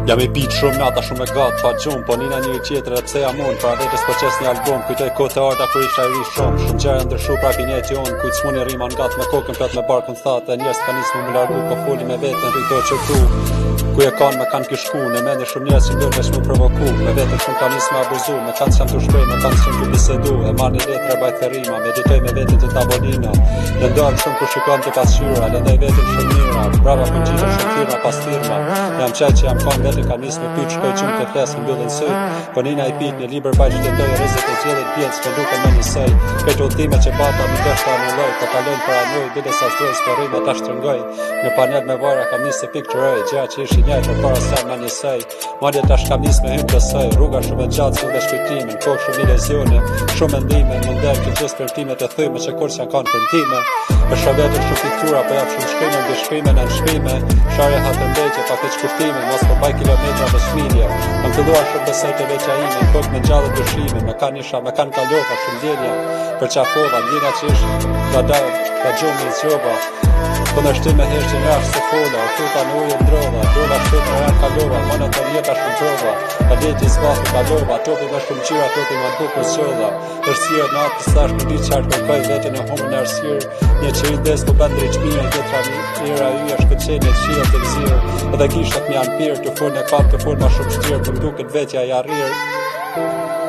Jam i pit shumë nata shumë e gatë pa gjumë, po nina njëri tjetër e pse jam unë, pra vetës po qes një album, kujtoj kote arta kur isha i ri shumë gjera ndryshu pra pinjet jonë, kujt s'muni rima n'gat me kokën plot me barkën thatë, e njerës ka nisë më largu, po foli me vetën rrito qërtu, ku e kanë me kanë kishku, në mendje shumë njerës që ndër veç më provoku, me vetën shumë ka nisë me abuzu, me kanë që jam të shkrej, me kanë që jam të bisedu, e marrë një letra bajtë rima, meditoj me vetën të tabolina, në ndarë shumë kur shikon të pasqyra, lëndaj vetën shumë mira, brava për gjithë shumë firma pas firma, jam qaj që jam kanë vetën ka nisë me pyt shkoj qumë të flasë në bëllën sëj, po nina i pit një liber bajtë qëtetoj rëzit e gjellit bjetës që duke me një sëj, këtë ultime që bata mi dështë anulloj, po kalojnë për anuj, bide sa zdojës për rima ta shtrëngoj, në panel me vajra kam nisë se pikturoj, gja që ishi njaj për para sa ma një sëj, madje tash kam nisë me hymë të sëj, rruga shumë e gjatë si dhe shkrytimin, kohë shumë iluzione, shumë mendime, mundem që gjithë përtimet e thyme që kur që janë kanë përntime, për shavetër shumë piktura, po jap shumë shkrime në bishkrime në nëshkrime, sharje hatër mbejtje, pa këtë shkurtime, mos po baj kilometra dhe shmilje, kam filluar shumë besoj të veqa ime, kokë me gjallë të dëshime, me kanë isha, me kanë kalova, shumë djelja, për qafova, ndjena që ishë, ka gjumë i zjoba, po në shtim me heshtë në ashtë se fola, o tuta në ujë ndrova, dola shtet në janë kalova, mana të rjeta shumë trova, ka deti zbathë kalova, topi me shumë qyra, topi me bukur sjolla,ërsirë në atë stash për ditë qartë kërkoj vetën e humë në arsirë, një që i des po bëndri qmira, gjithra mira y është këtë qenje të qira të nëzirë, edhe gishat më janë pirë, të furë në kapë, të furë ma shumë shtirë, për duket vetja i arrirë.